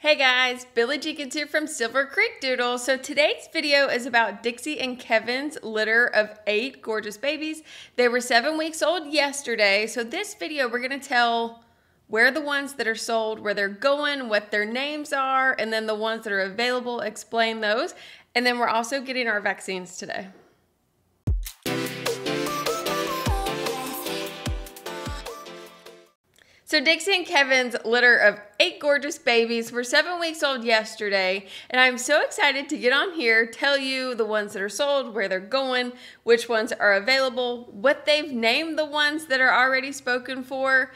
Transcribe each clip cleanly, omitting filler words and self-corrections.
Hey guys, Billy Jenkins here from Silver Creek Doodles. So today's video is about Dixie and Kevin's litter of 8 gorgeous babies. They were 7 weeks old yesterday. So this video we're going to tell where the ones that are sold, where they're going, what their names are, and then the ones that are available, explain those. And then we're also getting our vaccines today. So Dixie and Kevin's litter of 8 gorgeous babies were 7 weeks old yesterday, and I'm so excited to get on here, tell you the ones that are sold, where they're going, which ones are available, what they've named the ones that are already spoken for.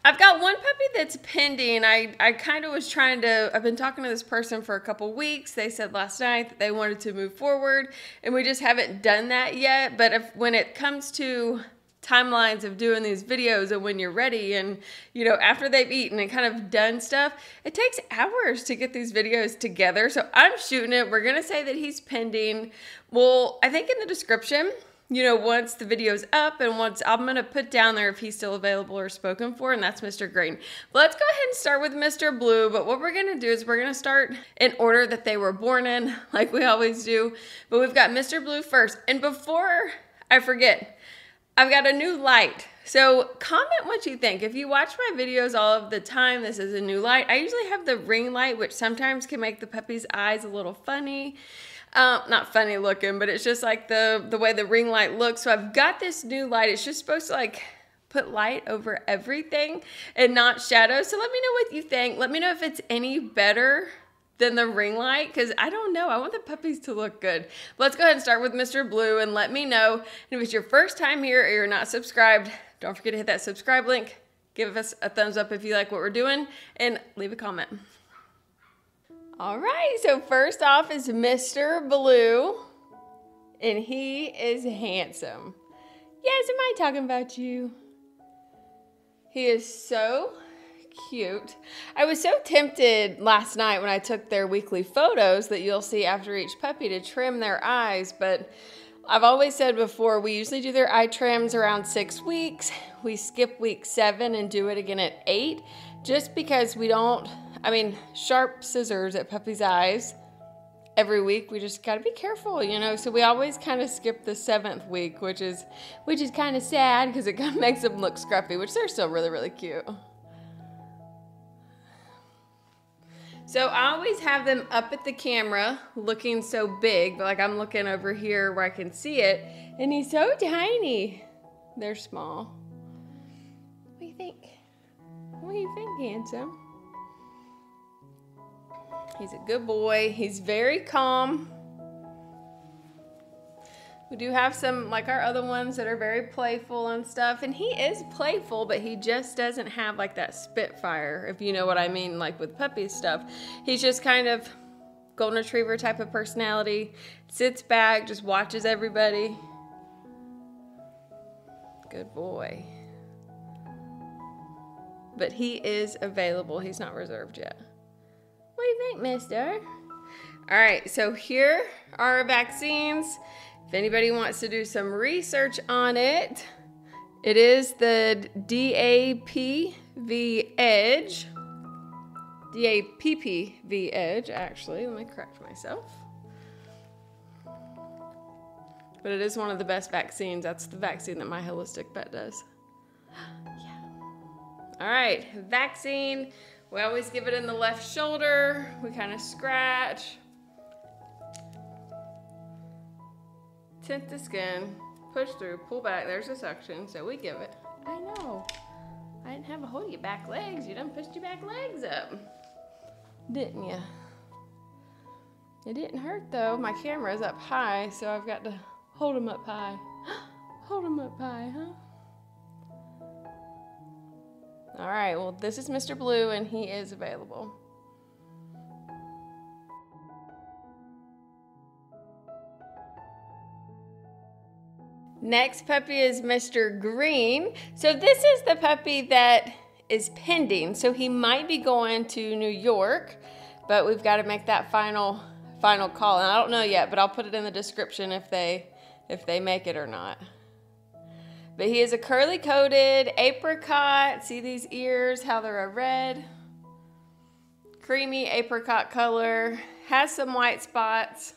I've got one puppy that's pending. I kind of was trying to, I've been talking to this person for a couple weeks. They said last night that they wanted to move forward, and we just haven't done that yet. But when it comes to timelines of doing these videos and when you're ready and, you know, after they've eaten and kind of done stuff, it takes hours to get these videos together. So I'm shooting it. We're going to say that he's pending. Well, I think in the description, you know, once the video's up and once I'm going to put down there if he's still available or spoken for, and that's Mr. Green. But let's go ahead and start with Mr. Blue. But what we're going to do is we're going to start in order that they were born in, like we always do. But we've got Mr. Blue first. And before I forget, I've got a new light. So comment what you think. If you watch my videos all of the time, this is a new light. I usually have the ring light, which sometimes can make the puppy's eyes a little funny. Not funny looking, but it's just like the way the ring light looks. So I've got this new light. It's just supposed to like put light over everything and not shadows. So let me know what you think. Let me know if it's any better than the ring light, because I don't know. I want the puppies to look good. Let's go ahead and start with Mr. Blue and let me know. And if it's your first time here or you're not subscribed, don't forget to hit that subscribe link. Give us a thumbs up if you like what we're doing and leave a comment. All right, so first off is Mr. Blue, and he is handsome. Yes, am I talking about you? He is so cute. I was so tempted last night when I took their weekly photos that you'll see after each puppy to trim their eyes, but I've always said before, we usually do their eye trims around 6 weeks. We skip week 7 and do it again at 8, just because we don't, sharp scissors at puppy's eyes every week. We just gotta be careful, you know, so we always kind of skip the 7th week, which is kind of sad because it kind of makes them look scruffy, which they're still really, really cute. So I always have them up at the camera looking so big, but like I'm looking over here where I can see it, and he's so tiny. They're small. What do you think? What do you think, handsome? He's a good boy. He's very calm. We do have some, like our other ones, that are very playful and stuff. And he is playful, but he just doesn't have like that spitfire, if you know what I mean, like with puppy stuff. He's just kind of golden retriever type of personality. Sits back, just watches everybody. Good boy. But he is available. He's not reserved yet. What do you think, mister? All right, so here are our vaccines. If anybody wants to do some research on it, it is the DAPV Edge. DAPPV Edge, actually. Let me correct myself. But it is one of the best vaccines. That's the vaccine that my holistic vet does. Yeah. All right, vaccine. We always give it in the left shoulder. We kind of scratch. Tint the skin, push through, pull back. There's the suction, so we give it. I know. I didn't have a hold of your back legs. You done pushed your back legs up, didn't you? It didn't hurt though. My camera's up high, so I've got to hold them up high. Hold them up high, huh? All right, well, this is Mr. Blue, and he is available. Next puppy is Mr. Green. So this is the puppy that is pending. So he might be going to New York, but we've got to make that final call. And I don't know yet, but I'll put it in the description if they make it or not. But he is a curly-coated apricot. See these ears, how they're a red? creamy apricot color, has some white spots.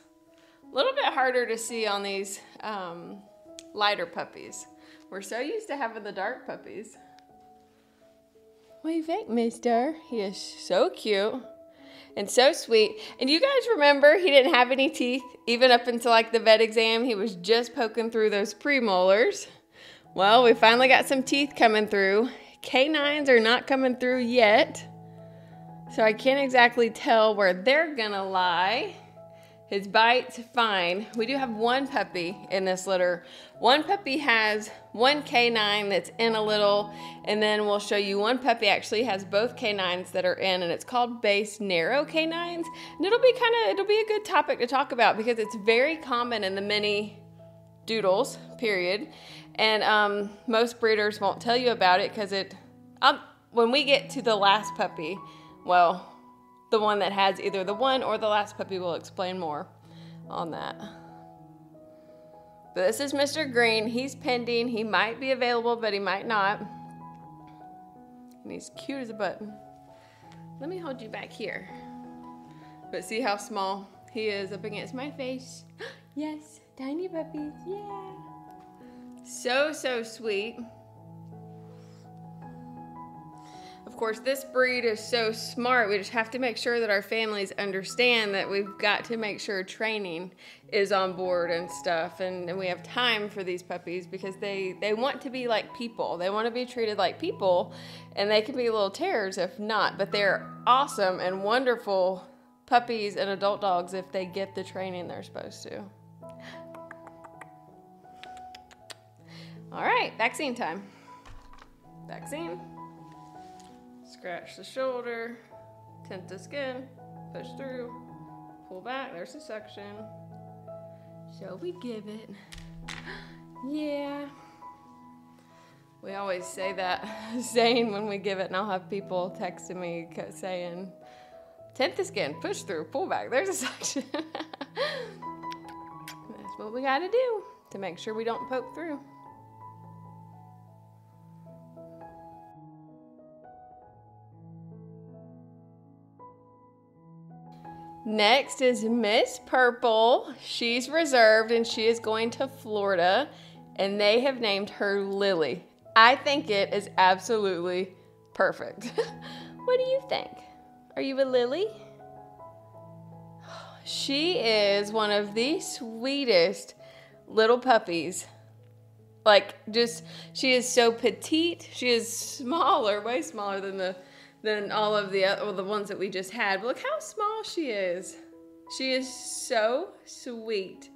A little bit harder to see on these lighter puppies. We're so used to having the dark puppies. What do you think, mister? He is so cute and so sweet. And you guys remember he didn't have any teeth, even up until like the vet exam. He was just poking through those premolars. Well, we finally got some teeth coming through. Canines are not coming through yet, so I can't exactly tell where they're gonna lie. His bite's fine. We do have one puppy in this litter. One puppy has one canine that's in a little, and then we'll show you one puppy actually has both canines that are in, and it's called base narrow canines. And it'll be a good topic to talk about because it's very common in the mini doodles, period. And most breeders won't tell you about it because when we get to the last puppy, well, the one that has either the one or the last puppy will explain more on that. But this is Mr. Green. He's pending. He might be available, but he might not. And he's cute as a button. Let me hold you back here. But see how small he is up against my face? Yes, tiny puppies, yeah. So, so sweet. Of course, this breed is so smart. We just have to make sure that our families understand that we've got to make sure training is on board and stuff. And we have time for these puppies because they want to be like people. They want to be treated like people, and they can be little terrors if not. But they're awesome and wonderful puppies and adult dogs if they get the training they're supposed to. All right, vaccine time. Vaccine. Scratch the shoulder, tint the skin, push through, pull back, there's the suction. So we give it. Yeah. We always say that saying when we give it, and I'll have people texting me saying, tint the skin, push through, pull back, there's a suction. That's what we gotta do to make sure we don't poke through. Next is Miss Purple. She's reserved and she is going to Florida, and they have named her Lily. I think it is absolutely perfect. What do you think? Are you a Lily? She is one of the sweetest little puppies. Like, just, she is so petite. She is smaller, way smaller than all of the ones that we just had. But look how small she is. She is so sweet.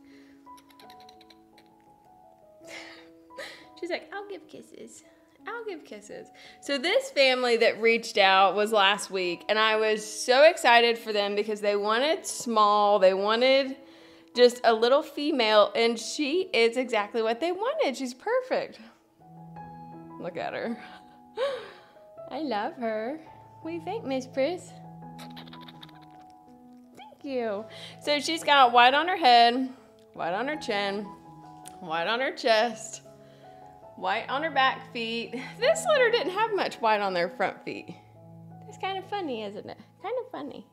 She's like, I'll give kisses. I'll give kisses. So this family that reached out was last week, and I was so excited for them because they wanted small. They wanted just a little female, and she is exactly what they wanted. She's perfect. Look at her. I love her. What do you think, Miss Pris? Thank you. So she's got white on her head, white on her chin, white on her chest, white on her back feet. This litter didn't have much white on their front feet. It's kind of funny, isn't it? Kind of funny.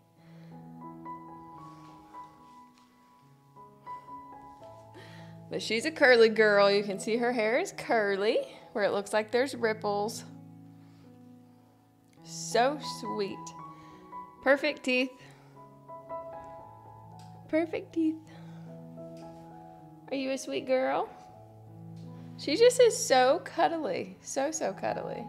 But she's a curly girl. You can see her hair is curly, where it looks like there's ripples. So sweet. Perfect teeth. Perfect teeth. Are you a sweet girl? She just is so cuddly. So, so cuddly.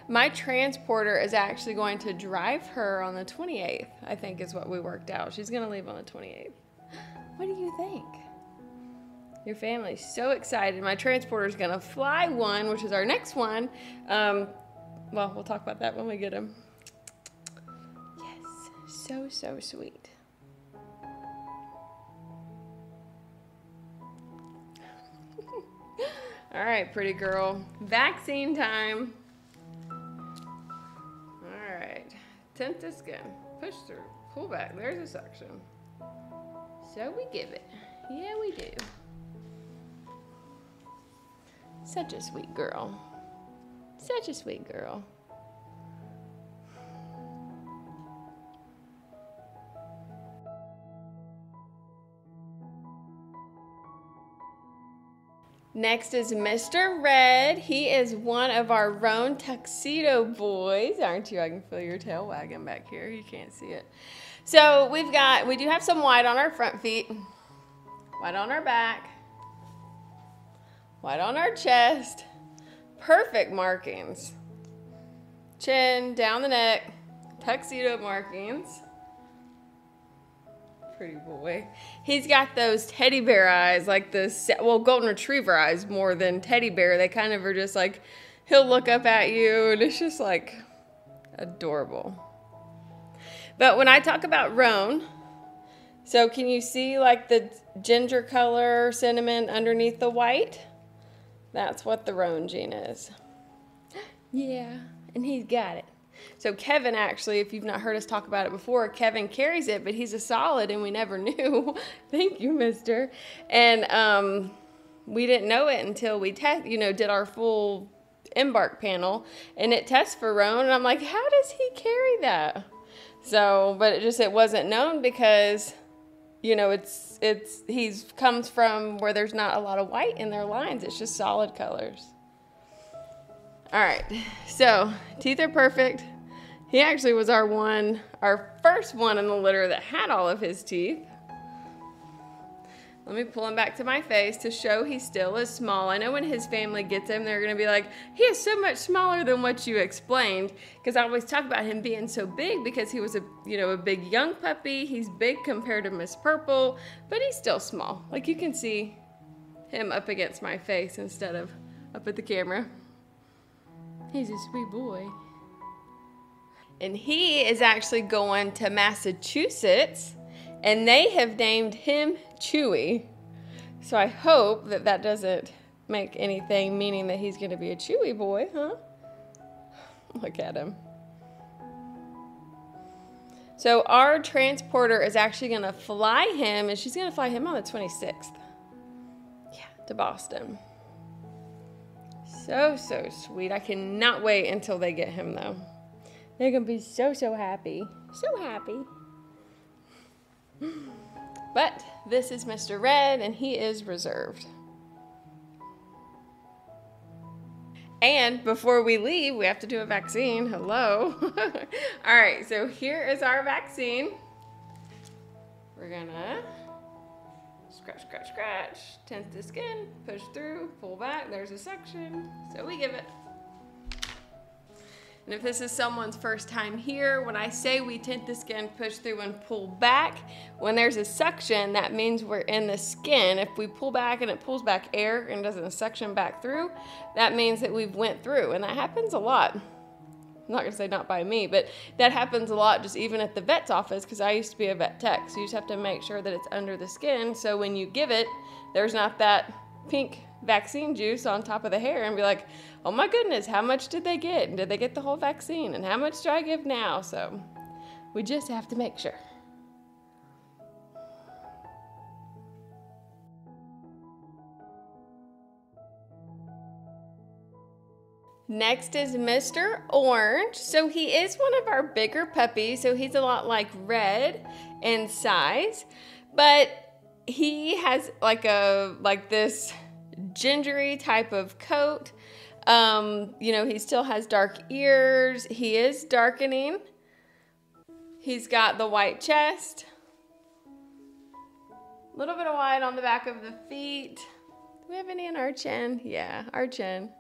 My transporter is actually going to drive her on the 28th, I think is what we worked out. She's going to leave on the 28th. What do you think? Your family's so excited. My transporter's going to fly one, which is our next one. Well, we'll talk about that when we get him. Yes, so, so sweet. All right, pretty girl. Vaccine time. All right. Tint the skin. Push through. Pull back. There's a suction. So we give it. Yeah, we do. Such a sweet girl. Such a sweet girl. Next is Mr. Red. He is one of our Roan tuxedo boys, aren't you? I can feel your tail wagging back here. You can't see it. So we do have some white on our front feet, white on our back, white on our chest. Perfect markings. Chin, down the neck, tuxedo markings. Pretty boy. He's got those teddy bear eyes, like golden retriever eyes more than teddy bear. They kind of are just like, he'll look up at you and it's just like adorable. But when I talk about Roan, so can you see like the ginger color cinnamon underneath the white? That's what the Roan gene is. Yeah, and he's got it. So Kevin, actually, if you've not heard us talk about it before, Kevin carries it, but he's a solid and we never knew. Thank you, mister. And we didn't know it until we did our full embark panel, and it tests for Roan, and I'm like, how does he carry that? So, but it wasn't known because, you know, he comes from where there's not a lot of white in their lines. It's just solid colors. All right, so teeth are perfect. He actually was our first one in the litter that had all of his teeth. Let me pull him back to my face to show he still is small. I know when his family gets him, they're gonna be like, he is so much smaller than what you explained, because I always talk about him being so big because he was a big young puppy. He's big compared to Miss Purple, but he's still small. Like you can see him up against my face instead of up at the camera. He's a sweet boy. And he is actually going to Massachusetts, and they have named him Chewy. So I hope that doesn't make anything meaning that he's going to be a Chewy boy, huh? Look at him. So our transporter is actually going to fly him, and she's going to fly him on the 26th. Yeah, to Boston. So sweet. I cannot wait until they get him, though. They're going to be so happy. So happy. But this is Mr. Red, and he is reserved. And before we leave, we have to do a vaccine. Hello. All right, so here is our vaccine. We're going to scratch, tense the skin, push through, pull back. There's a suction, so we give it. And if this is someone's first time here, when I say we tint the skin, push through, and pull back, when there's a suction, that means we're in the skin. If we pull back and it pulls back air and doesn't suction back through, that means that we've went through, and that happens a lot. I'm not gonna say not by me, but that happens a lot just even at the vet's office, because I used to be a vet tech, so you just have to make sure that it's under the skin, so when you give it, there's not that pink vaccine juice on top of the hair and be like, oh my goodness, how much did they get? And did they get the whole vaccine? And how much do I give now? So we just have to make sure. Next is Mr. Orange. So he is one of our bigger puppies, so he's a lot like Red in size, but he has like this gingery type of coat. He still has dark ears. He is darkening. He's got the white chest. A little bit of white on the back of the feet. Do we have any in our chin? Yeah, our chin.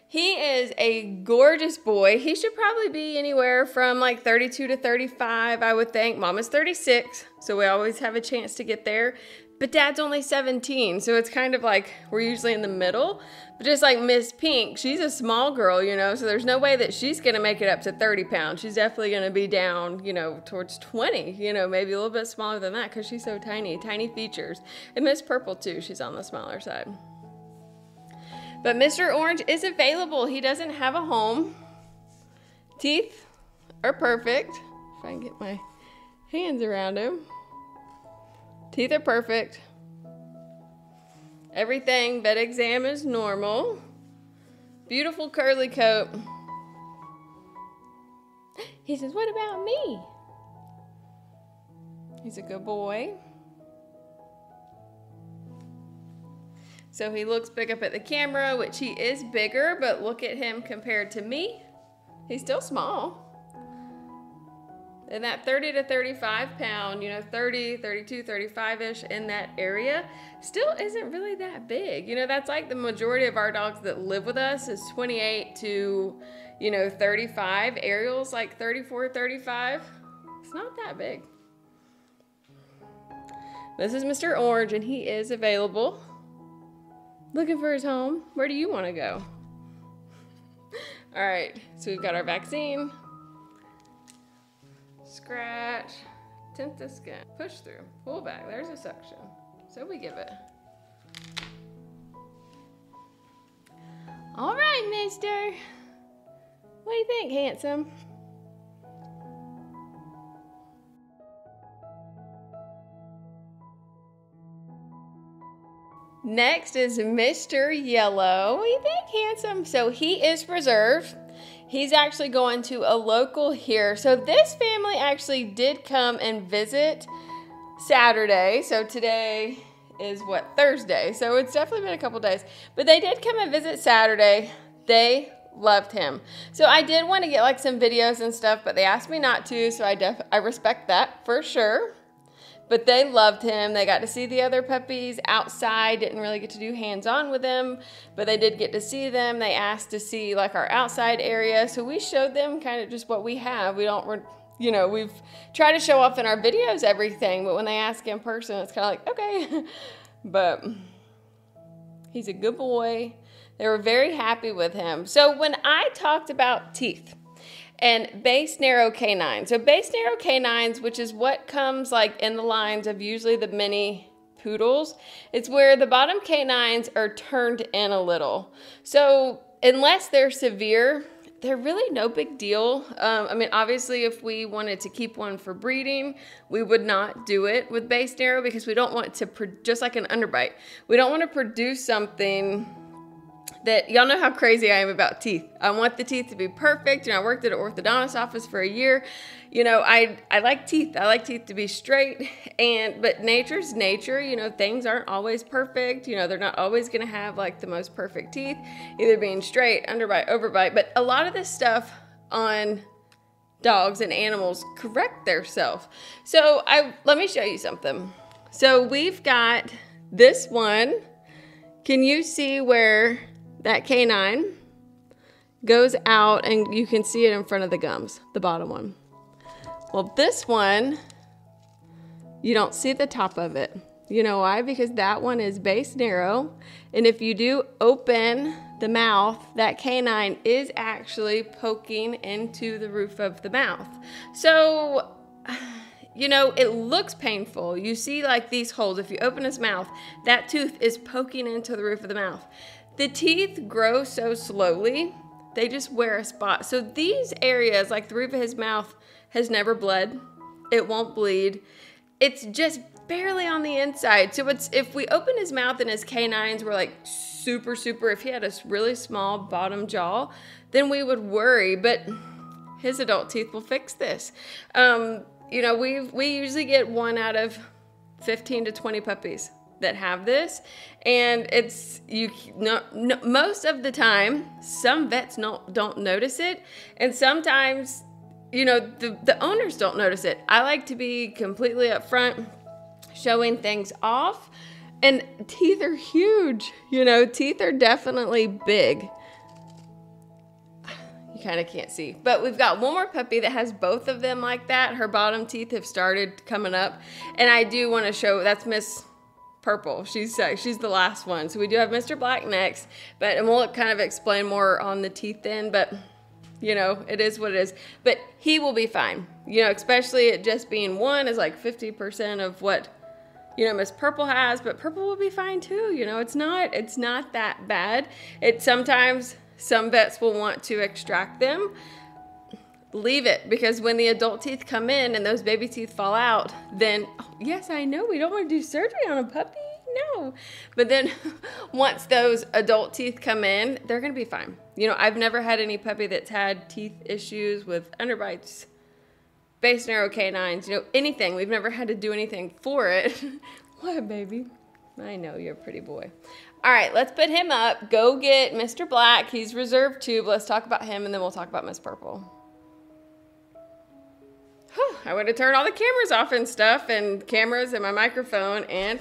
He is a gorgeous boy. He should probably be anywhere from like 32 to 35, I would think. Mama's 36, so we always have a chance to get there. But Dad's only 17, so it's kind of like we're usually in the middle. But just like Miss Pink, she's a small girl, so there's no way that she's going to make it up to 30 pounds. She's definitely going to be down, towards 20, maybe a little bit smaller than that because she's so tiny features. And Miss Purple, too, she's on the smaller side. But Mr. Orange is available. He doesn't have a home. Teeth are perfect. If I can get my hands around him. Teeth are perfect. Everything, vet exam is normal. Beautiful curly coat. He says, what about me? He's a good boy. So he looks big up at the camera, which he is bigger, but look at him compared to me. He's still small. And that 30 to 35 pound, 30, 32, 35-ish in that area still isn't really that big. That's like the majority of our dogs that live with us is 28 to, 35. Ariel's like 34, 35. It's not that big. This is Mr. Orange, and he is available. Looking for his home. Where do you want to go? All right, so we've got our vaccine. Scratch, tint the skin, push through, pull back. There's a suction. So we give it. All right, mister. What do you think, handsome? Next is Mr. Yellow. What do you think, handsome? So he is preserved. He's actually going to a local here. So this family actually did come and visit Saturday. So today is what, Thursday. So it's definitely been a couple days. But they did come and visit Saturday. They loved him. So I did want to get like some videos and stuff, but they asked me not to. So I respect that for sure. But they loved him. They got to see the other puppies outside. Didn't really get to do hands-on with them, but they did get to see them. They asked to see like our outside area. So we showed them kind of just what we have. We don't, we've tried to show off in our videos everything, but when they ask in person, it's kind of like, okay. But he's a good boy. They were very happy with him. So when I talked about teeth, and base narrow canines. So base narrow canines, which is what comes like in the lines of usually the mini poodles, it's where the bottom canines are turned in a little. So unless they're severe, they're really no big deal. Obviously if we wanted to keep one for breeding, we would not do it with base narrow because we don't want it to, just like an underbite, we don't want to produce something that, y'all know how crazy I am about teeth. I want the teeth to be perfect. I worked at an orthodontist office for a year. I like teeth. I like teeth to be straight. But nature's nature. Things aren't always perfect. They're not always going to have like the most perfect teeth, either being straight, underbite, overbite. But a lot of this stuff on dogs and animals correct theirself. So let me show you something. So we've got this one. Can you see where that canine goes out and you can see it in front of the gums, the bottom one? Well, this one, you don't see the top of it. You know why? Because that one is base narrow. And if you do open the mouth, that canine is actually poking into the roof of the mouth. So, it looks painful. You see like these holes. If you open his mouth, that tooth is poking into the roof of the mouth. The teeth grow so slowly, they just wear a spot. So these areas, like the roof of his mouth, has never bled. It won't bleed. It's just barely on the inside. So if we open his mouth and his canines were like super, if he had a really small bottom jaw, then we would worry. But his adult teeth will fix this. We usually get 1 out of 15 to 20 puppies that have this, and it's most of the time some vets don't notice it, and sometimes the owners don't notice it. I like to be completely upfront, showing things off, and teeth are huge. Teeth are definitely big. You kind of can't see, but we've got one more puppy that has both of them like that. Her bottom teeth have started coming up, and I do want to show, that's Miss Purple. She's the last one. So we do have Mr. Black next, and we'll kind of explain more on the teeth then, but it is what it is. But he will be fine, especially it just being one is like 50% of what, Miss Purple has, but Purple will be fine too. It's not that bad. Sometimes some vets will want to extract them. Leave it, because when the adult teeth come in and those baby teeth fall out, then, yes, I know we don't want to do surgery on a puppy, no. But then once those adult teeth come in, they're going to be fine. I've never had any puppy that's had teeth issues with underbites, base narrow canines, anything. We've never had to do anything for it. What, baby? I know, you're a pretty boy. All right, let's put him up. Go get Mr. Black. He's reserved too, but let's talk about him and then we'll talk about Miss Purple. I went to turn all the cameras off and stuff, and cameras and my microphone, and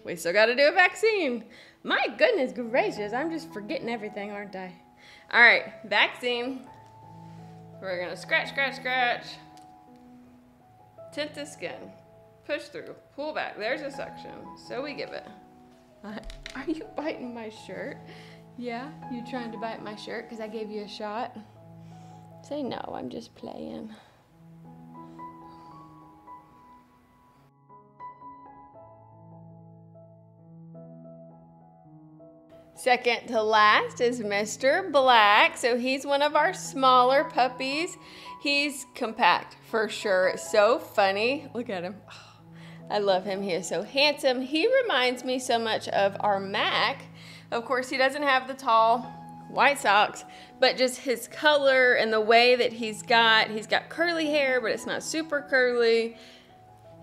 we still got to do a vaccine. My goodness gracious, I'm just forgetting everything, aren't I? All right, vaccine. We're going to scratch, scratch, scratch. Tint the skin. Push through. Pull back. There's a suction. So we give it. Are you biting my shirt? Yeah? You trying to bite my shirt because I gave you a shot? Say no, I'm just playing. Second to last is Mr. Black. So he's one of our smaller puppies. He's compact for sure. It's so funny. Look at him. Oh, I love him. He is so handsome. He reminds me so much of our Mac. Of course, he doesn't have the tall white socks, but just his color and the way that he's got curly hair, but it's not super curly.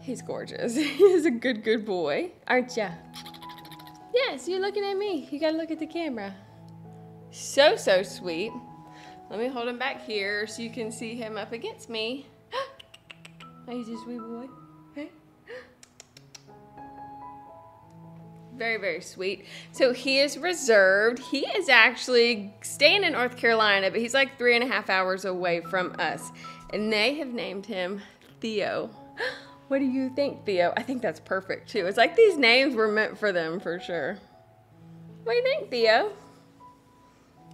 He's gorgeous. He is a good boy, aren't ya? Yes, you're looking at me. You gotta look at the camera. So sweet. Let me hold him back here so you can see him up against me. He's a sweet boy. Very sweet. So he is reserved. He is actually staying in North Carolina, but he's like 3.5 hours away from us. And they have named him Theo. What do you think, Theo? I think that's perfect too. It's like these names were meant for them for sure. What do you think, Theo?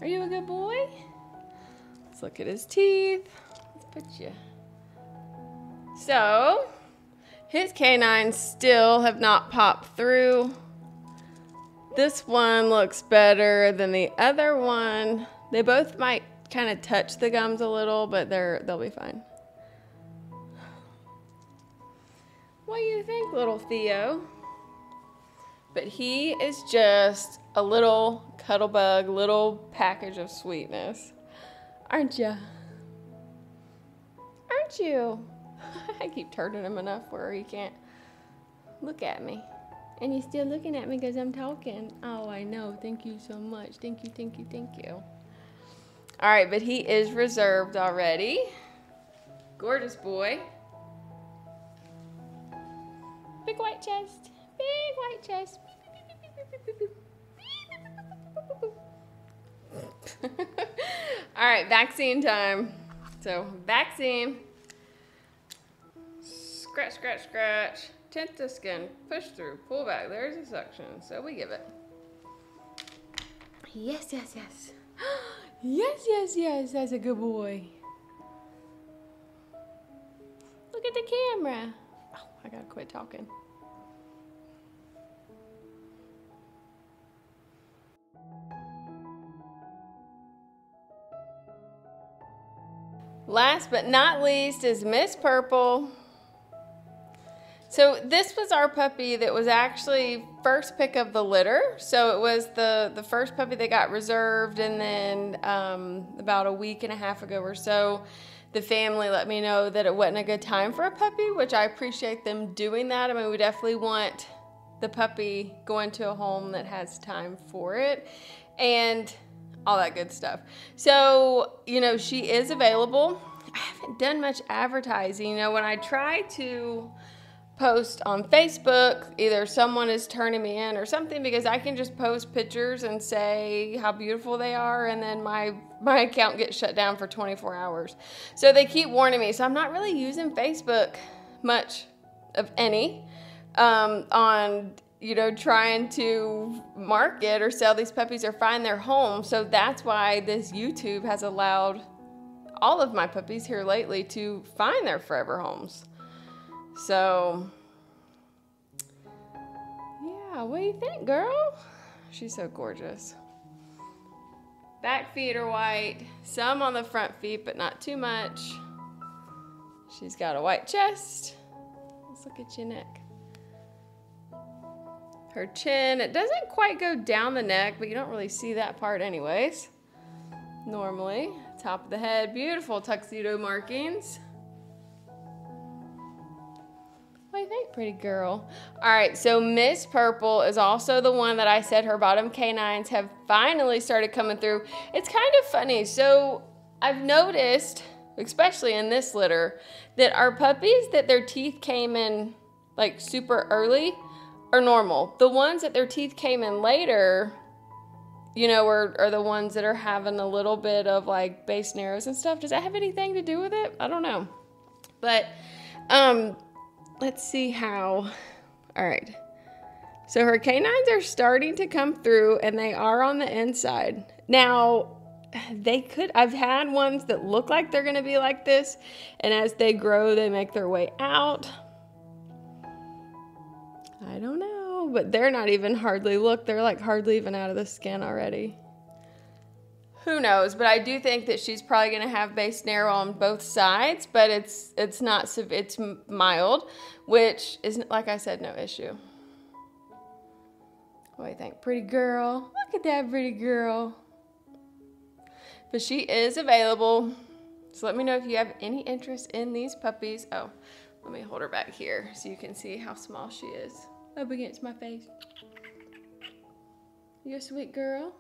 Are you a good boy? Let's look at his teeth. Let's put you. So, his canines still have not popped through. This one looks better than the other one. They both might kind of touch the gums a little, but they'll be fine. What do you think, little Theo? But he is just a little cuddle bug, little package of sweetness. Aren't you? Aren't you? I keep turning him enough where he can't look at me. And he's still looking at me because I'm talking. Oh, I know. Thank you so much. Thank you, thank you, thank you. All right, but he is reserved already. Gorgeous boy. Big white chest. Big white chest. All right, vaccine time. So, vaccine. Scratch, scratch, scratch. Tint the skin. Push through. Pull back. There's a suction. So we give it. Yes. Yes. That's a good boy. Look at the camera. Oh, I gotta quit talking. Last but not least is Miss Purple. So this was our puppy that was actually first pick of the litter. So it was the first puppy that got reserved, and then about a week and a half ago or so, the family let me know that it wasn't a good time for a puppy, which I appreciate them doing that. I mean, we definitely want the puppy going to a home that has time for it and all that good stuff. So, you know, she is available. I haven't done much advertising. You know, when I try to post on Facebook, either someone is turning me in or something, because I can just post pictures and say how beautiful they are, and then my account gets shut down for 24 hours. So they keep warning me. So I'm not really using Facebook much of any on, you know, trying to market or sell these puppies or find their home. So that's why this YouTube has allowed all of my puppies here lately to find their forever homes. So, yeah, what do you think, girl? She's so gorgeous. Back feet are white, some on the front feet, but not too much. She's got a white chest. Let's look at your neck. Her chin, it doesn't quite go down the neck, but you don't really see that part anyways. Normally, top of the head, beautiful tuxedo markings. What What do you think, pretty girl? All right, so Miss Purple is also the one that I said her bottom canines have finally started coming through. It's kind of funny. So I've noticed, especially in this litter, that our puppies that their teeth came in like super early are normal. The ones that their teeth came in later, you know, are the ones that are having a little bit of like base narrows and stuff. Does that have anything to do with it? I don't know. But let's see how. All right. So her canines are starting to come through and they are on the inside. Now, I've had ones that look like they're going to be like this, and as they grow, they make their way out. I don't know, but they're not even they're like hardly even out of the skin already. Who knows, but I do think that she's probably going to have base narrow on both sides, but it's mild, which is, like I said, no issue. What do you think, pretty girl? Look at that pretty girl. But she is available, so let me know if you have any interest in these puppies. Oh, let me hold her back here so you can see how small she is up against my face. You a sweet girl?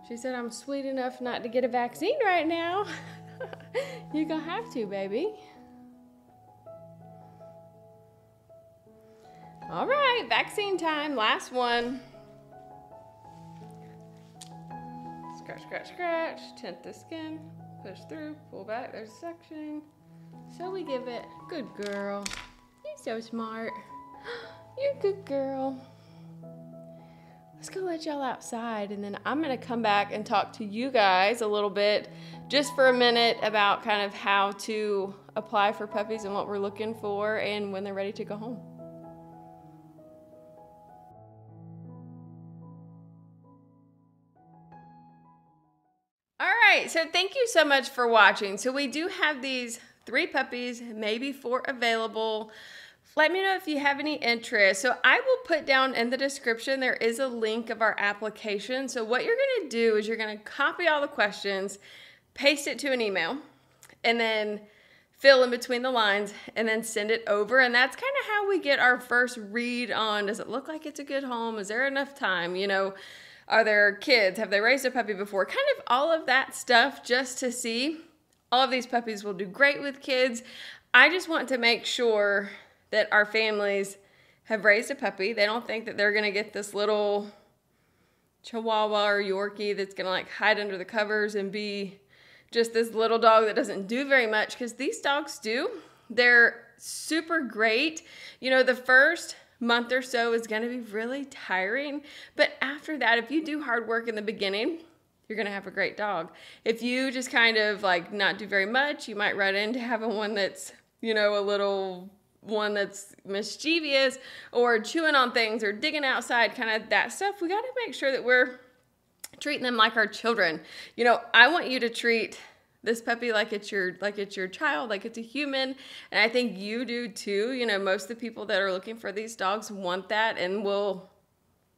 She said I'm sweet enough not to get a vaccine right now. You're gonna have to, baby. All right, vaccine time, last one. Scratch, scratch, scratch, tint the skin, push through, pull back, there's a suction. So we give it, good girl. You're so smart. You're a good girl. Let's go let y'all outside, and then I'm gonna come back and talk to you guys a little bit, just for a minute, about kind of how to apply for puppies and what we're looking for and when they're ready to go home. So thank you so much for watching. So we do have these 3 puppies, maybe 4 available. Let me know if you have any interest. So I will put down in the description, there is a link of our application. So what you're gonna do is you're gonna copy all the questions, paste it to an email, and then fill in between the lines and then send it over. And that's kind of how we get our first read on, does it look like it's a good home? Is there enough time? You know, are there kids? Have they raised a puppy before? Kind of all of that stuff, just to see. All of these puppies will do great with kids. I just want to make sure that our families have raised a puppy. They don't think that they're gonna get this little Chihuahua or Yorkie that's gonna like hide under the covers and be just this little dog that doesn't do very much, because these dogs do. They're super great. You know, the first month or so is going to be really tiring, but after that, if you do hard work in the beginning, you're going to have a great dog. If you just kind of like not do very much, you might run into having one that's, you know, a little one that's mischievous or chewing on things or digging outside, kind of that stuff. We got to make sure that we're treating them like our children. You know, I want you to treat this puppy like it's your child, like it's a human, and I think you do too. You know, most of the people that are looking for these dogs want that and will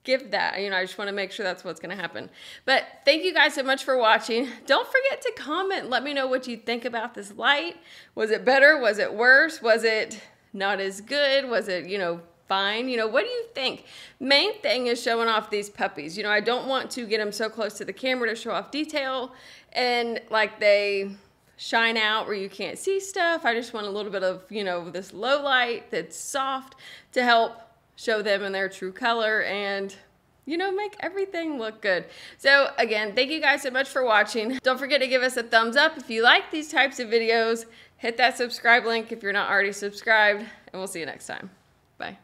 give that. You know, I just want to make sure that's what's going to happen. But thank you guys so much for watching. Don't forget to comment. Let me know what you think about this light. Was it better? Was it worse? Was it not as good? Was it, you know, fine? You know, what do you think? Main thing is showing off these puppies. You know, I don't want to get them so close to the camera to show off detail and like they shine out where you can't see stuff. I just want a little bit of, you know, this low light that's soft to help show them in their true color and, you know, make everything look good. So again, thank you guys so much for watching. Don't forget to give us a thumbs up if you like these types of videos. Hit that subscribe link if you're not already subscribed, and we'll see you next time. Bye.